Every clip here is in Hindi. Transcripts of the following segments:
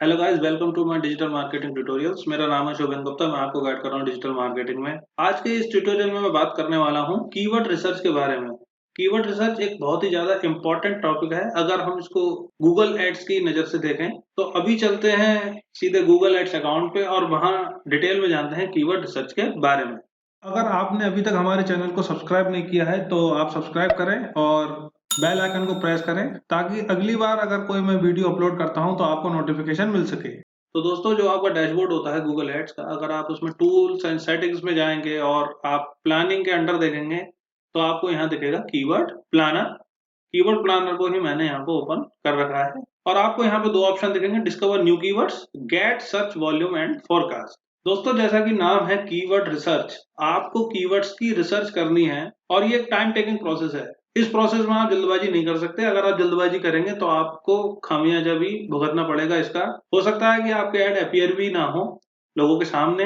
Hello guys, welcome to my digital marketing tutorials. मेरा नाम है शोभन गुप्ता। मैं आपको गाइड कर रहा हूँ डिजिटल मार्केटिंग में। आज के इस ट्यूटोरियल में मैं बात करने वाला हूँ कीवर्ड रिसर्च के बारे में। कीवर्ड रिसर्च एक बहुत ही ज्यादा इंपॉर्टेंट टॉपिक है। अगर हम इसको गूगल एड्स की नजर से देखें तो अभी चलते हैं सीधे गूगल एड्स अकाउंट पे और वहां डिटेल में जानते हैं कीवर्ड रिसर्च के बारे में। अगर आपने अभी तक हमारे चैनल को सब्सक्राइब नहीं किया है तो आप सब्सक्राइब करें और बेल आइकन को प्रेस करें ताकि अगली बार अगर कोई मैं वीडियो अपलोड करता हूं तो आपको नोटिफिकेशन मिल सके। तो दोस्तों, जो आपका डैशबोर्ड होता है गूगल एड्स का, अगर आप उसमें टूल्स एंड सेटिंग्स में जाएंगे और आप प्लानिंग के अंडर देखेंगे तो आपको यहाँ दिखेगा कीवर्ड प्लानर। कीवर्ड प्लानर को ही मैंने यहाँ पे ओपन कर रखा है और आपको यहाँ पे दो ऑप्शन दिखेंगे, discover new keywords, get search volume and forecast. दोस्तों, जैसा कि नाम है कीवर्ड रिसर्च, आपको कीवर्ड्स की रिसर्च करनी है और ये एक टाइम टेकिंग प्रोसेस है। इस प्रोसेस में आप जल्दबाजी नहीं कर सकते। अगर आप जल्दबाजी करेंगे तो आपको खामियाजा भी भुगतना पड़ेगा। इसका हो सकता है कि आपके ऐड अपीयर भी ना हो लोगों के सामने,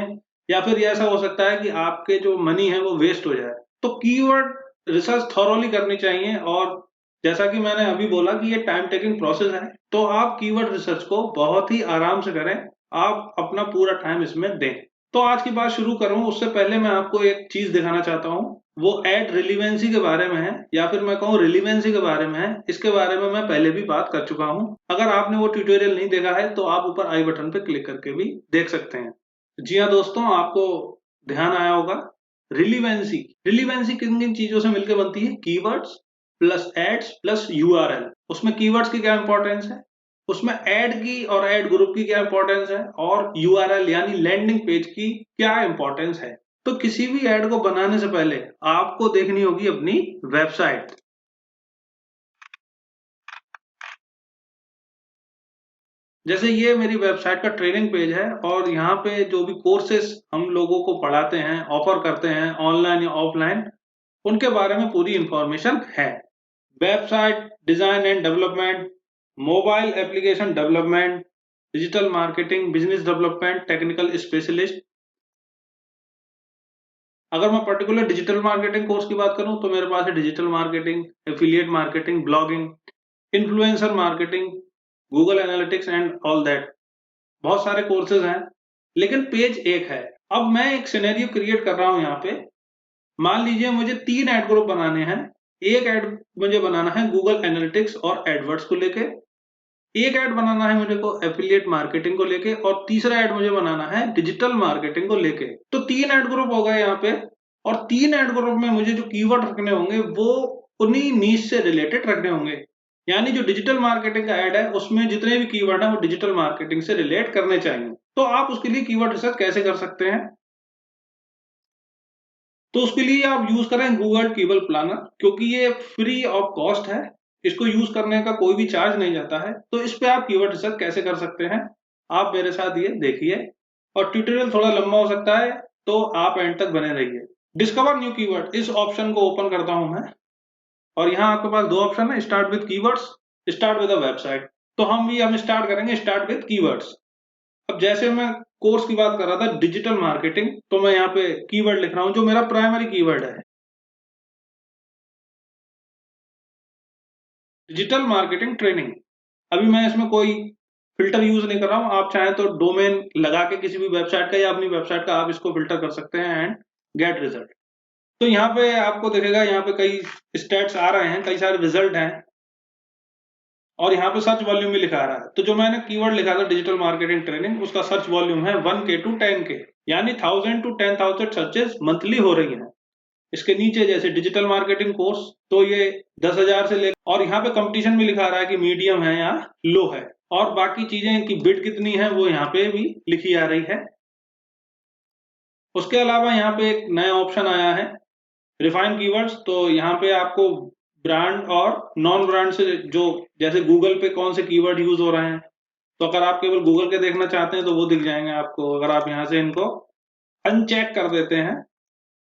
या फिर ऐसा हो सकता है कि आपके जो मनी है वो वेस्ट हो जाए। तो कीवर्ड रिसर्च थॉरोली करनी चाहिए और जैसा कि मैंने अभी बोला कि ये टाइम टेकिंग प्रोसेस है, तो आप कीवर्ड रिसर्च को बहुत ही आराम से करें। आप अपना पूरा टाइम इसमें दें। तो आज की बात शुरू करूं उससे पहले मैं आपको एक चीज दिखाना चाहता हूं। वो एड रिलीवेंसी के बारे में है, या फिर मैं कहूँ रिलीवेंसी के बारे में है। इसके बारे में मैं पहले भी बात कर चुका हूं। अगर आपने वो ट्यूटोरियल नहीं देखा है तो आप ऊपर आई बटन पे क्लिक करके भी देख सकते हैं। जी हाँ दोस्तों, आपको ध्यान आया होगा। रिलीवेंसी रिलीवेंसी किन किन चीजों से मिलकर बनती है? Keywords plus ads plus URL. उसमें कीवर्ड्स की क्या इंपॉर्टेंस है, उसमें ऐड की और ऐड ग्रुप की क्या इंपॉर्टेंस है, और यूआरएल यानी लैंडिंग पेज की क्या इंपॉर्टेंस है। तो किसी भी ऐड को बनाने से पहले आपको देखनी होगी अपनी वेबसाइट। जैसे ये मेरी वेबसाइट का ट्रेनिंग पेज है और यहाँ पे जो भी कोर्सेस हम लोगों को पढ़ाते हैं, ऑफर करते हैं ऑनलाइन या ऑफलाइन, उनके बारे में पूरी इंफॉर्मेशन है। Website design and development, mobile application development, digital marketing, business development, technical specialist. अगर मैं पर्टिकुलर डिजिटल मार्केटिंग कोर्स की बात करूं तो मेरे पास है digital marketing, affiliate marketing, blogging, influencer marketing, Google analytics and all that. बहुत सारे कोर्सेज हैं, लेकिन पेज एक है। अब मैं एक सिनेरियो क्रिएट कर रहा हूं यहाँ पे। मान लीजिए मुझे 3 ऐड ग्रुप बनाने हैं। एक ऐड मुझे बनाना है गूगल एनालिटिक्स और एडवर्ड्स को लेके, एक ऐड बनाना है मुझे को एफिलिएट मार्केटिंग को लेके, और तीसरा ऐड मुझे बनाना है डिजिटल मार्केटिंग को लेके। तो 3 ऐड ग्रुप हो गए यहाँ पे, और 3 ऐड ग्रुप में मुझे जो कीवर्ड रखने होंगे वो उन्हीं नीश से रिलेटेड रखने होंगे। यानी जो डिजिटल मार्केटिंग का ऐड है उसमें जितने भी कीवर्ड है वो डिजिटल मार्केटिंग से रिलेट करने चाहिए। तो आप उसके लिए कीवर्ड रिसर्च कैसे कर सकते हैं? तो उसके लिए आप यूज करें गूगल कीवर्ड प्लानर, क्योंकि ये फ्री ऑफ कॉस्ट है। इसको यूज करने का कोई भी चार्ज नहीं जाता है। तो इस पे आप कीवर्ड रिसर्च कैसे कर सकते हैं, आप मेरे साथ ये देखिए। और ट्यूटोरियल थोड़ा लंबा हो सकता है तो आप एंड तक बने रहिए। डिस्कवर न्यू कीवर्ड, इस ऑप्शन को ओपन करता हूं मैं, और यहाँ आपके पास दो ऑप्शन है, start with keywords, start with a website. तो हम स्टार्ट करेंगे स्टार्ट विद कीवर्ड्स। अब जैसे मैं कोर्स की बात कर रहा था डिजिटल मार्केटिंग, तो मैं यहाँ पे कीवर्ड लिख रहा हूं जो मेरा प्राइमरी कीवर्ड है, डिजिटल मार्केटिंग ट्रेनिंग। अभी मैं इसमें कोई फिल्टर यूज नहीं कर रहा हूं। आप चाहें तो डोमेन लगा के किसी भी वेबसाइट का या अपनी वेबसाइट का आप इसको फिल्टर कर सकते हैं एंड गेट रिजल्ट। तो यहाँ पे आपको दिखेगा, यहाँ पे कई स्टेट्स आ रहे हैं, कई सारे रिजल्ट हैं, और यहाँ पे सर्च वॉल्यूम भी लिखा आ रहा है। तो जो मैंने कीवर्ड लिखा था डिजिटल मार्केटिंग ट्रेनिंग, उसका सर्च वॉल्यूम है 1K to 10K, यानी 1000 to 10,000 सर्चेस मंथली हो रही हैं। इसके नीचे जैसे डिजिटल मार्केटिंग कोर्स, तो ये 10,000 से ले, और यहाँ पे कंपटीशन भी लिखा आ रहा है कि मीडियम है या लो है, और बाकी चीजें की बिड कितनी है वो यहाँ पे भी लिखी आ रही है। उसके अलावा यहाँ पे एक नया ऑप्शन आया है रिफाइन कीवर्ड्स। तो यहाँ पे आपको ब्रांड और नॉन ब्रांड से, जो जैसे गूगल पे कौन से कीवर्ड यूज हो रहे हैं, तो अगर आप केवल गूगल के देखना चाहते हैं तो वो दिख जाएंगे आपको। अगर आप यहाँ से इनको अनचेक कर देते हैं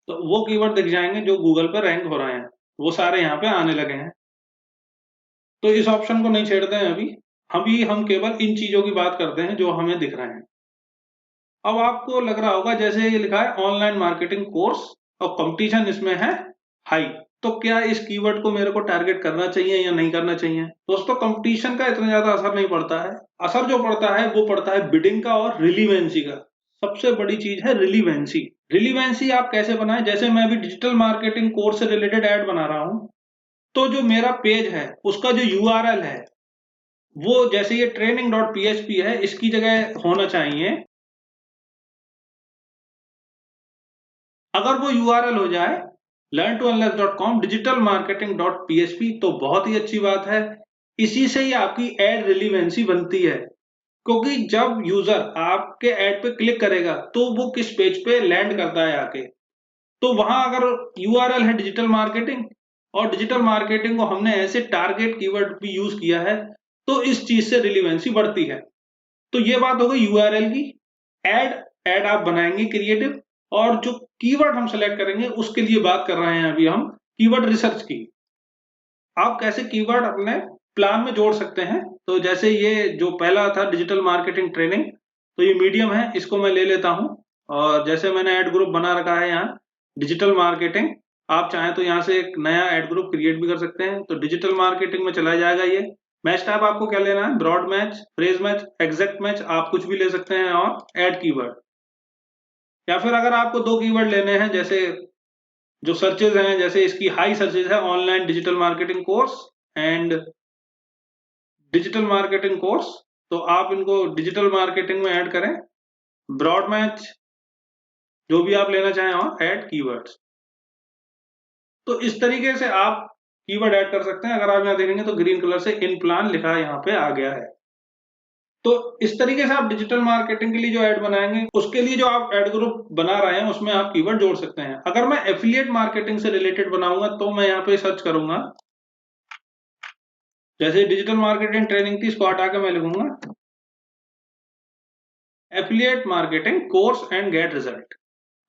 तो वो कीवर्ड दिख जाएंगे जो गूगल पर रैंक हो रहे हैं, वो सारे यहाँ पे आने लगे हैं। तो इस ऑप्शन को नहीं छेड़ते हैं अभी। अभी हम केवल इन चीजों की बात करते हैं जो हमें दिख रहे हैं। अब आपको लग रहा होगा जैसे ये लिखा है ऑनलाइन मार्केटिंग कोर्स और कंपटीशन इसमें है हाई। तो क्या इस कीवर्ड को मेरे को टारगेट करना चाहिए या नहीं करना चाहिए? दोस्तों, कंपटीशन का इतना ज्यादा असर नहीं पड़ता है। असर जो पड़ता है वो पड़ता है बिडिंग का और रिलीवेंसी का। सबसे बड़ी चीज है रिलीवेंसी। रिलीवेंसी आप कैसे बनाएं? जैसे मैं अभी डिजिटल मार्केटिंग कोर्स से रिलेटेड ऐड बना रहा हूं, तो जो मेरा पेज है उसका जो यूआरएल है वो, जैसे ये training.php है, इसकी जगह होना चाहिए, अगर वो यूआरएल हो जाए learn2unless.com digitalmarketing.php तो बहुत ही अच्छी बात है। इसी से ही आपकी एड रिलीवेंसी बनती है, क्योंकि जब यूजर आपके एड पे क्लिक करेगा तो वो किस पेज पे लैंड करता है आके, तो वहां अगर यूआरएल है डिजिटल मार्केटिंग और डिजिटल मार्केटिंग को हमने ऐसे टारगेट कीवर्ड भी यूज किया है, तो इस चीज से रिलीवेंसी बढ़ती है। तो ये बात हो गई यूआरएल की। एड एड आप बनाएंगे क्रिएटिव, और जो कीवर्ड हम सेलेक्ट करेंगे उसके लिए बात कर रहे हैं अभी हम कीवर्ड रिसर्च की। आप कैसे कीवर्ड अपने प्लान में जोड़ सकते हैं? तो जैसे ये जो पहला था डिजिटल मार्केटिंग ट्रेनिंग, तो ये मीडियम है, इसको मैं ले लेता हूं। और जैसे मैंने ऐड ग्रुप बना रखा है यहाँ डिजिटल मार्केटिंग, आप चाहें तो यहाँ से एक नया ऐड ग्रुप क्रिएट भी कर सकते हैं। तो डिजिटल मार्केटिंग में चला जाएगा ये। मैच टाइप आपको क्या लेना है? Broad match, phrase match, exact match, आप कुछ भी ले सकते हैं, और ऐड कीवर्ड। या फिर अगर आपको दो कीवर्ड लेने हैं, जैसे जो सर्चेज हैं, जैसे इसकी हाई सर्चेज है online digital marketing course and digital marketing course, तो आप इनको डिजिटल मार्केटिंग में ऐड करें। ब्रॉड मैच, जो भी आप लेना चाहें, और ऐड कीवर्ड्स। तो इस तरीके से आप कीवर्ड ऐड कर सकते हैं। अगर आप यहाँ देखेंगे तो ग्रीन कलर से इन प्लान लिखा यहाँ पे आ गया है। तो इस तरीके से आप डिजिटल मार्केटिंग के लिए जो ऐड बनाएंगे, उसके लिए जो आप ऐड ग्रुप बना रहे हैं उसमें आप कीवर्ड जोड़ सकते हैं। अगर मैं एफिलिएट मार्केटिंग से रिलेटेड बनाऊंगा तो मैं यहाँ पे सर्च करूंगा, जैसे डिजिटल मार्केटिंग ट्रेनिंग थी, इसको हटा के मैं लिखूंगा affiliate marketing course and get result.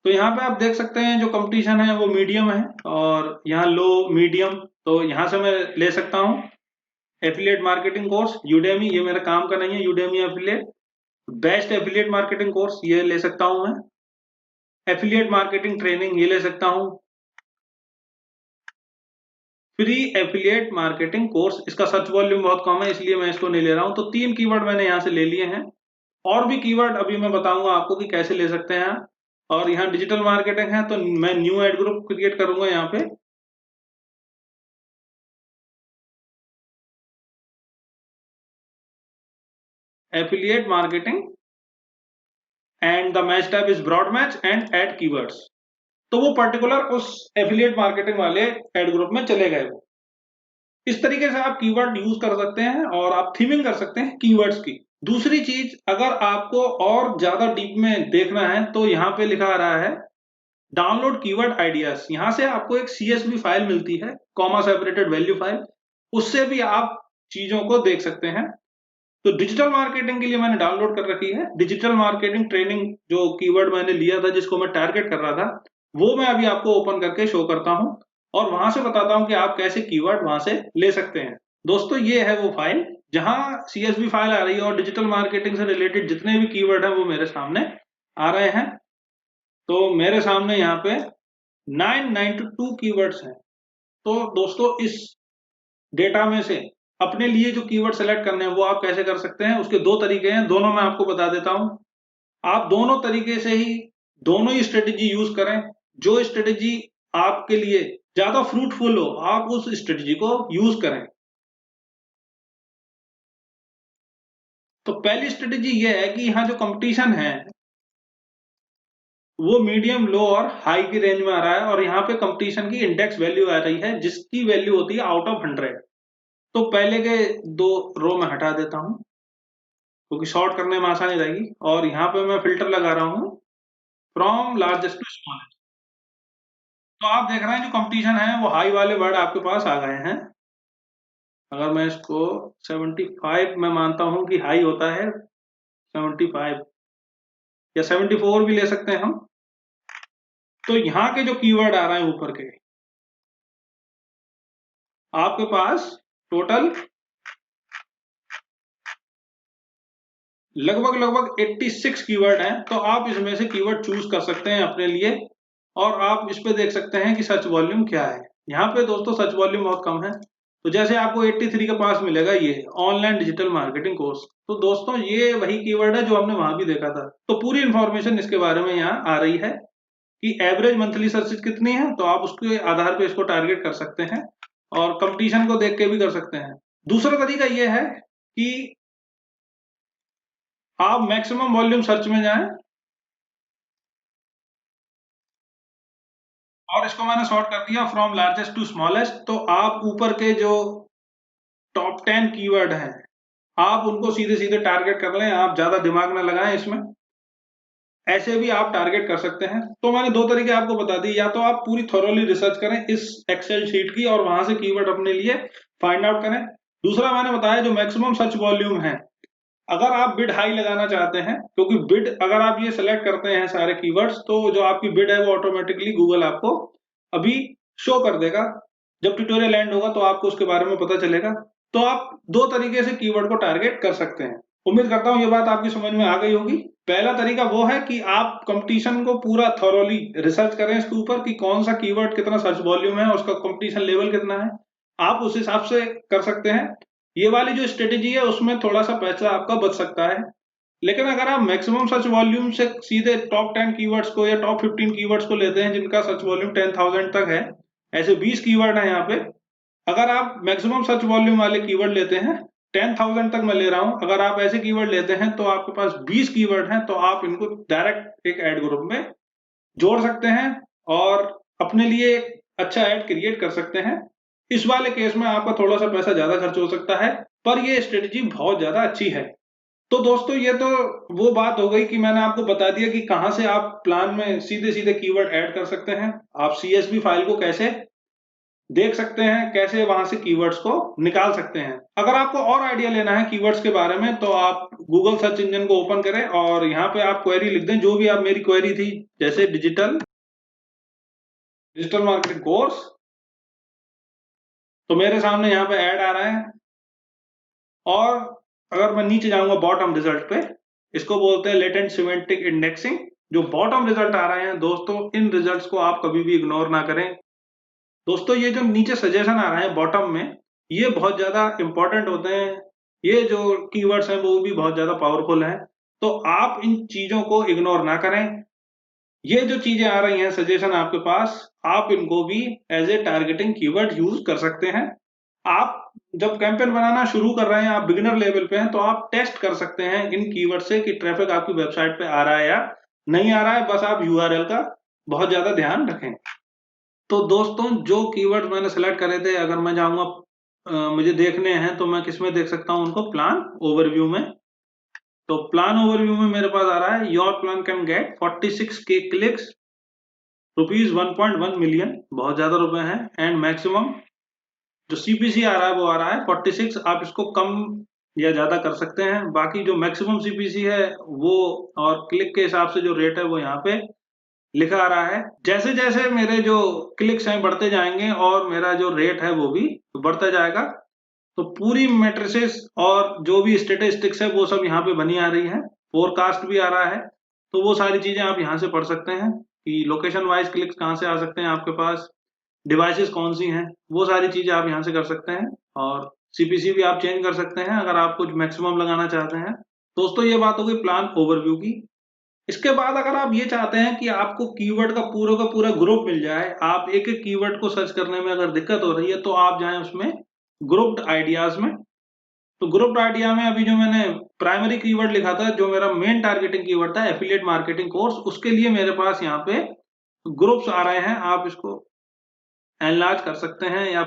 तो यहाँ पे आप देख सकते हैं जो कंपटीशन है वो मीडियम है, और यहाँ लो मीडियम, तो यहाँ से मैं ले सकता हूँ एफिलिएट मार्केटिंग कोर्स। यूडेमी, ये मेरा काम का नहीं है, Udemy affiliate. Best affiliate marketing course, ये ले सकता हूँ मैं। एफिलिएट मार्केटिंग ट्रेनिंग, ये ले सकता हूँ। फ्री एफिलिएट मार्केटिंग कोर्स, इसका सर्च वॉल्यूम बहुत कम है इसलिए मैं इसको नहीं ले रहा हूँ। तो 3 कीवर्ड मैंने यहाँ से ले लिए हैं। और भी कीवर्ड अभी मैं बताऊंगा आपको कि कैसे ले सकते हैं। और यहाँ डिजिटल मार्केटिंग है, तो मैं न्यू एड ग्रुप क्रिएट करूंगा यहाँ पे। Affiliate marketing and the match type is broad match and add keywords. तो वो पर्टिकुलर उस एफिलिएट मार्केटिंग वाले एड ग्रुप में चले गए वो। इस तरीके से आप कीवर्ड यूज कर सकते हैं और आप थीमिंग कर सकते हैं कीवर्ड्स की। दूसरी चीज, अगर आपको और ज्यादा डीप में देखना है तो यहाँ पे लिखा आ रहा है डाउनलोड कीवर्ड आइडियाज। यहाँ से आपको एक CSV फाइल मिलती है, कॉमा सेपरेटेड वैल्यू फाइल, उससे भी आप चीजों को देख सकते हैं। तो डिजिटल मार्केटिंग के लिए मैंने डाउनलोड कर रखी है डिजिटल मार्केटिंग ट्रेनिंग, जो कीवर्ड मैंने लिया था जिसको मैं टारगेट कर रहा था, वो मैं अभी आपको ओपन करके शो करता हूं और वहां से बताता हूं कि आप कैसे कीवर्ड वहां से ले सकते हैं। दोस्तों, ये है वो फाइल जहां CSV फाइल आ रही है और डिजिटल मार्केटिंग से रिलेटेड जितने भी कीवर्ड हैं वो मेरे सामने आ रहे हैं। तो मेरे सामने यहाँ पे 992 कीवर्ड्स हैं। तो दोस्तों, इस डेटा में से अपने लिए जो कीवर्ड सेलेक्ट करने हैं वो आप कैसे कर सकते हैं? उसके दो तरीके हैं, दोनों मैं आपको बता देता हूं। आप दोनों तरीके से ही दोनों ही स्ट्रेटेजी यूज करें। जो स्ट्रेटेजी आपके लिए ज्यादा फ्रूटफुल हो, आप उस स्ट्रेटेजी को यूज करें। तो पहली स्ट्रेटेजी ये है कि यहाँ जो कंपटीशन है वो मीडियम, लो और हाई की रेंज में आ रहा है, और यहाँ पे कंपटीशन की इंडेक्स वैल्यू आ रही है जिसकी वैल्यू होती है आउट ऑफ 100। तो पहले के 2 रो में हटा देता हूं क्योंकि शॉर्ट करने में आसानी रहेगी, और यहाँ पे मैं फिल्टर लगा रहा हूँ फ्रॉम लार्जेस्ट टू स्मॉलेस्ट। तो आप देख रहे हैं जो कंपटीशन है वो हाई वाले वर्ड आपके पास आ गए हैं। अगर मैं इसको 75 में मानता हूं कि हाई होता है, 75 या 74 भी ले सकते हैं हम। तो यहाँ के जो कीवर्ड आ रहे हैं ऊपर के, आपके पास टोटल लगभग 86 कीवर्ड हैं। तो आप इसमें से कीवर्ड चूज कर सकते हैं अपने लिए, और आप इस पे देख सकते हैं कि सर्च वॉल्यूम क्या है। यहाँ पे दोस्तों सर्च वॉल्यूम बहुत कम है। तो जैसे आपको 83 के पास मिलेगा ये ऑनलाइन डिजिटल मार्केटिंग कोर्स। तो दोस्तों ये वही कीवर्ड है जो हमने वहां भी देखा था। तो पूरी इंफॉर्मेशन इसके बारे में यहाँ आ रही है कि एवरेज मंथली सर्चेज कितनी है, तो आप उसके आधार पे इसको टारगेट कर सकते हैं और कंपटीशन को देख के भी कर सकते हैं। दूसरा तरीका ये है कि आप मैक्सिमम वॉल्यूम सर्च में जाएं और इसको मैंने सॉर्ट कर दिया फ्रॉम लार्जेस्ट टू स्मॉलेस्ट। तो आप ऊपर के जो टॉप 10 कीवर्ड हैं आप उनको सीधे सीधे टारगेट कर लें, आप ज्यादा दिमाग ना लगाएं इसमें। ऐसे भी आप टारगेट कर सकते हैं। तो मैंने दो तरीके आपको बता दिए, या तो आप पूरी थॉरोली रिसर्च करें इस एक्सेल शीट की और वहां से कीवर्ड अपने लिए फाइंड आउट करें। दूसरा मैंने बताया जो मैक्सिमम सर्च वॉल्यूम है, अगर आप बिड हाई लगाना चाहते हैं, क्योंकि बिड अगर आप ये सेलेक्ट करते हैं सारे कीवर्ड्स तो जो आपकी बिड है वो ऑटोमेटिकली गूगल आपको अभी शो कर देगा। जब ट्यूटोरियल एंड होगा तो आपको उसके बारे में पता चलेगा। तो आप दो तरीके से कीवर्ड को टारगेट कर सकते हैं। उम्मीद करता हूं ये बात आपकी समझ में आ गई होगी। पहला तरीका वो है कि आप कंपटीशन को पूरा थॉरोली रिसर्च करें इसके ऊपर कि कौन सा कीवर्ड कितना सर्च वॉल्यूम है, उसका कंपटीशन लेवल कितना है, आप उस हिसाब से कर सकते हैं। ये वाली जो स्ट्रेटेजी है उसमें थोड़ा सा पैसा आपका बच सकता है। लेकिन अगर आप मैक्सिमम सर्च वॉल्यूम से सीधे टॉप 10 कीवर्ड्स को या टॉप 15 कीवर्ड्स को लेते हैं जिनका सर्च वॉल्यूम 10,000 तक है, ऐसे 20 कीवर्ड है यहाँ पे। अगर आप मैक्सिमम सर्च वॉल्यूम वाले कीवर्ड लेते हैं, 10,000 तक मैं ले रहा हूं, अगर आप ऐसे कीवर्ड लेते हैं तो आपके पास 20 कीवर्ड हैं, तो आप इनको डायरेक्ट एक एड ग्रुप में जोड़ सकते हैं और अपने लिए एक अच्छा एड क्रिएट कर सकते हैं। इस वाले केस में आपका थोड़ा सा पैसा ज्यादा खर्च हो सकता है, पर ये स्ट्रेटेजी बहुत ज्यादा अच्छी है। तो दोस्तों ये तो वो बात हो गई कि मैंने आपको बता दिया कि कहां से आप प्लान में सीधे सीधे कीवर्ड ऐड कर सकते हैं, आप सीएसवी फाइल को कैसे देख सकते हैं, कैसे वहां से कीवर्ड्स को निकाल सकते हैं। अगर आपको और आइडिया लेना है कीवर्ड्स के बारे में तो आप गूगल सर्च इंजन को ओपन करें और यहाँ पे आप क्वेरी लिख दें, जो भी आप मेरी क्वेरी थी, जैसे डिजिटल मार्केटिंग कोर्स, तो मेरे सामने यहाँ पे ऐड आ रहा है। और अगर मैं नीचे जाऊंगा बॉटम रिजल्ट पे, इसको बोलते हैं लेटेंट सिमेंटिक इंडेक्सिंग। जो बॉटम रिजल्ट आ रहे हैं दोस्तों, इन रिजल्ट्स को आप कभी भी इग्नोर ना करें। दोस्तों ये जो नीचे सजेशन आ रहे हैं बॉटम में, ये बहुत ज्यादा इंपॉर्टेंट होते हैं। ये जो कीवर्ड्स हैं वो भी बहुत ज्यादा पावरफुल हैं। तो आप इन चीजों को इग्नोर ना करें। ये जो चीजें आ रही हैं सजेशन आपके पास, आप इनको भी as a targeting keyword use कर सकते हैं। आप जब कैंपेन बनाना शुरू कर रहे हैं, आप बिगिनर लेवल पे हैं, तो आप टेस्ट कर सकते हैं इन कीवर्ड से कि ट्रैफिक आपकी वेबसाइट पे आ रहा है या नहीं आ रहा है। बस आप यूआरएल का बहुत ज्यादा ध्यान रखें। तो दोस्तों जो कीवर्ड मैंने सेलेक्ट करे थे, अगर मैं जाऊंगा मुझे देखने हैं, तो मैं किस में देख सकता हूं उनको, प्लान ओवरव्यू में। तो प्लान ओवरव्यू में मेरे पास आ रहा है your plan can get 46K clicks, rupees 1.1 million, बहुत ज्यादा रुपए हैं। एंड मैक्सिमम जो सीपीसी आ रहा है वो आ रहा है 46। आप इसको कम या ज्यादा कर सकते हैं। बाकी जो मैक्सिमम सीपीसी है वो और क्लिक के हिसाब से जो रेट है वो यहाँ पे लिखा आ रहा है। जैसे जैसे मेरे जो क्लिक्स हैं बढ़ते जाएंगे और मेरा जो रेट है वो भी बढ़ता जाएगा। तो पूरी मैट्रिसेस और जो भी स्टेटिस्टिक्स है वो सब यहाँ पे बनी आ रही है। फोरकास्ट भी आ रहा है। तो वो सारी चीजें आप यहाँ से पढ़ सकते हैं कि लोकेशन वाइज क्लिक्स कहाँ से आ सकते हैं आपके पास, डिवाइसेस कौन सी हैं, वो सारी चीजें आप यहाँ से कर सकते हैं। और सीपीसी भी आप चेंज कर सकते हैं अगर आप कुछ मैक्सिमम लगाना चाहते हैं। दोस्तों ये बात हो गई प्लान ओवरव्यू की। इसके बाद अगर आप ये चाहते हैं कि आपको कीवर्ड का पूरा ग्रुप मिल जाए, आप एक एक कीवर्ड को सर्च करने में अगर दिक्कत हो रही है, तो आप जाएं उसमें ग्रुप्ड आइडियाज में। तो ग्रुप्ड आइडिया में अभी जो मैंने प्राइमरी कीवर्ड लिखा था, जो मेरा मेन टारगेटिंग कीवर्ड था एफिलिएट मार्केटिंग कोर्स, उसके लिए मेरे पास यहाँ पे ग्रुप्स आ रहे हैं। आप इसको एनलार्ज कर सकते हैं, या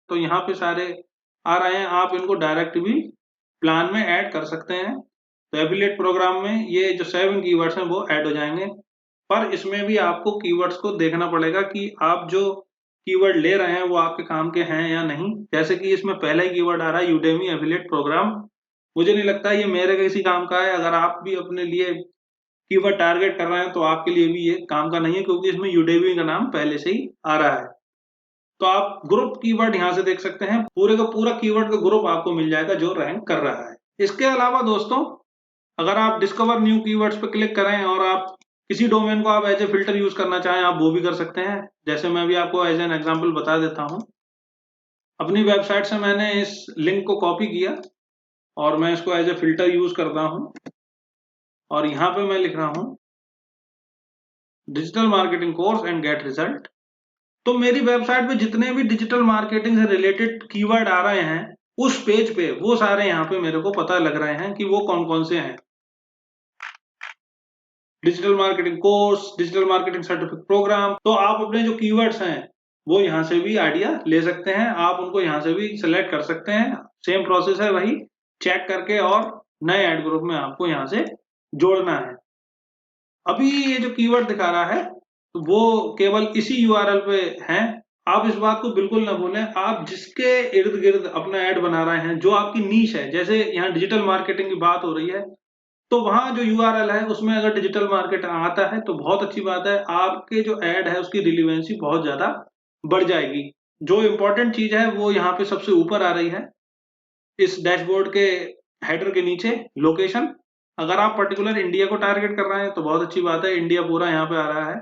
तो यहाँ पे सारे आ रहे हैं, आप इनको डायरेक्ट भी प्लान में ऐड कर सकते हैं। तो एफिलिएट प्रोग्राम में ये जो 7 कीवर्ड्स हैं वो ऐड हो जाएंगे। पर इसमें भी आपको कीवर्ड्स को देखना पड़ेगा कि आप जो कीवर्ड ले रहे हैं वो आपके काम के हैं या नहीं। जैसे कि इसमें पहला ही कीवर्ड आ रहा है यूडेमी एफिलिएट प्रोग्राम, मुझे नहीं लगता ये मेरे किसी काम का है। अगर आप भी अपने लिए कीवर्ड टारगेट कर रहे हैं तो आपके लिए भी ये काम का नहीं है, क्योंकि इसमें यूडेमी का नाम पहले से ही आ रहा है। तो आप ग्रुप कीवर्ड यहाँ से देख सकते हैं, पूरे का पूरा कीवर्ड का ग्रुप आपको मिल जाएगा जो रैंक कर रहा है। इसके अलावा दोस्तों, अगर आप डिस्कवर न्यू कीवर्ड्स पर क्लिक करें और आप किसी डोमेन को आप एज ए फिल्टर यूज करना चाहें आप वो भी कर सकते हैं। जैसे मैं अभी आपको एज एन एग्जांपल बता देता हूं। अपनी वेबसाइट से मैंने इस लिंक को कॉपी किया और मैं इसको एज ए फिल्टर यूज करता हूं और यहाँ पे मैं लिख रहा हूं digital marketing course and get result. तो मेरी वेबसाइट पे जितने भी डिजिटल मार्केटिंग से रिलेटेड कीवर्ड आ रहे हैं उस पेज पे वो सारे यहाँ पे मेरे को पता लग रहे हैं कि वो कौन कौन से हैं। Digital marketing course, digital marketing certificate program. तो आप अपने जो कीवर्ड्स हैं वो यहाँ से भी आइडिया ले सकते हैं, आप उनको यहाँ से भी सिलेक्ट कर सकते हैं। सेम प्रोसेस है वही, चेक करके और नए ऐड ग्रुप में आपको यहाँ से जोड़ना है। अभी ये जो कीवर्ड दिखा रहा है तो वो केवल इसी यूआरएल पे है। आप इस बात को बिल्कुल ना भूलें, आप जिसके इर्द गिर्द अपना ऐड बना रहे हैं, जो आपकी नीश है, जैसे यहाँ डिजिटल मार्केटिंग की बात हो रही है तो वहां जो यूआरएल है उसमें अगर डिजिटल मार्केट आता है तो बहुत अच्छी बात है, आपके जो ऐड है उसकी रिलीवेंसी बहुत ज्यादा बढ़ जाएगी। जो इंपॉर्टेंट चीज है वो यहाँ पे सबसे ऊपर आ रही है इस डैशबोर्ड के हेडर के नीचे, लोकेशन। अगर आप पर्टिकुलर इंडिया को टारगेट कर रहे हैं तो बहुत अच्छी बात है, इंडिया पूरा यहाँ पे आ रहा है।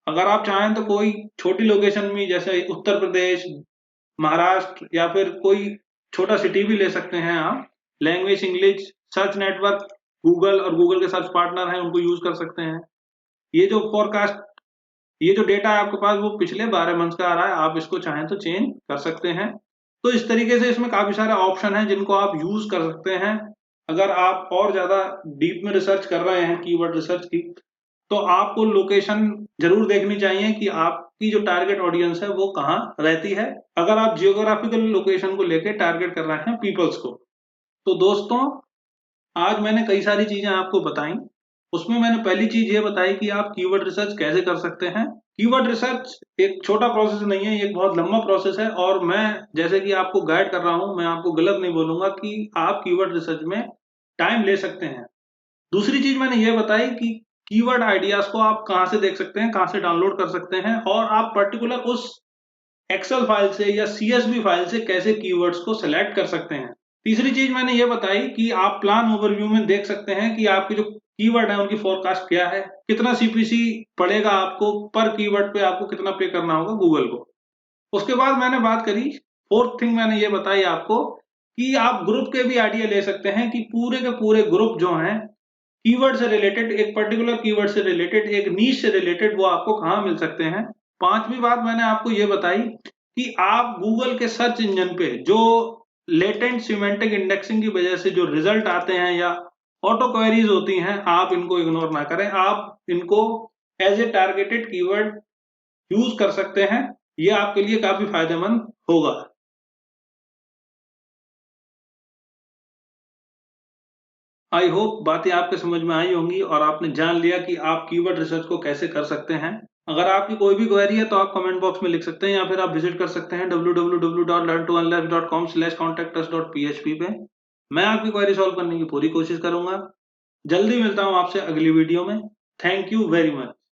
अगर आप चाहें तो कोई छोटी लोकेशन में जैसे उत्तर प्रदेश, महाराष्ट्र या फिर कोई छोटा सिटी भी ले सकते हैं आप। Language English, search network Google और गूगल के सर्च पार्टनर हैं उनको यूज कर सकते हैं। ये जो फोरकास्ट, ये जो डेटा है आपके पास वो पिछले 12 मंथ का आ रहा है, आप इसको चाहें तो चेंज कर सकते हैं। तो इस तरीके से इसमें काफी सारे ऑप्शन हैं जिनको आप यूज कर सकते हैं। अगर आप और ज्यादा डीप में रिसर्च कर रहे हैं कीवर्ड रिसर्च की, तो आपको लोकेशन जरूर देखनी चाहिए कि आपकी जो टारगेट ऑडियंस है वो कहाँ रहती है, अगर आप जियोग्राफिकल लोकेशन को लेके टारगेट कर रहे हैं पीपल्स को। तो दोस्तों, आज मैंने कई सारी चीजें आपको बताई। उसमें मैंने पहली चीज ये बताई कि आप कीवर्ड रिसर्च कैसे कर सकते हैं। कीवर्ड रिसर्च एक छोटा प्रोसेस नहीं है, ये एक बहुत लंबा प्रोसेस है और मैं जैसे कि आपको गाइड कर रहा हूं, मैं आपको गलत नहीं बोलूंगा कि आप कीवर्ड रिसर्च में टाइम ले सकते हैं। दूसरी चीज मैंने ये बताई कि कीवर्ड आइडियाज को आप कहां से देख सकते हैं, कहां से डाउनलोड कर सकते हैं और आप पर्टिकुलर उस एक्सेल फाइल से या सीएसवी फाइल से कैसे कीवर्ड्स को सिलेक्ट कर सकते हैं। तीसरी चीज मैंने ये बताई कि आप प्लान ओवरव्यू में देख सकते हैं कि आपके जो कीवर्ड है उनकी फोरकास्ट क्या है, कितना सीपीसी पड़ेगा आपको पर कीवर्ड पे, आपको कितना पे करना होगा गूगल को। उसके बाद मैंने बात करी, फोर्थ थिंग मैंने ये बताई आपको कि आप ग्रुप के भी आइडिया ले सकते हैं कि पूरे के पूरे ग्रुप जो हैं कीवर्ड से रिलेटेड, एक पर्टिकुलर कीवर्ड से रिलेटेड, एक नीश से रिलेटेड, वो आपको कहाँ मिल सकते हैं। पांचवी बात मैंने आपको ये बताई कि आप गूगल के सर्च इंजन पे जो लेटेंट सिमेंटिक इंडेक्सिंग की वजह से जो रिजल्ट आते हैं या ऑटो क्वेरीज होती हैं, आप इनको इग्नोर ना करें, आप इनको as a targeted keyword use कर सकते हैं। ये आपके लिए काफी फायदेमंद होगा। आई होप बातें आपके समझ में आई होंगी और आपने जान लिया कि आप कीवर्ड रिसर्च को कैसे कर सकते हैं। अगर आपकी कोई भी क्वेरी है तो आप कमेंट बॉक्स में लिख सकते हैं या फिर आप विजिट कर सकते हैं www.learntounlearn.com/contact us.php पे। मैं आपकी क्वेरी सॉल्व करने की पूरी कोशिश करूंगा। जल्दी मिलता हूं आपसे अगली वीडियो में। Thank you very much.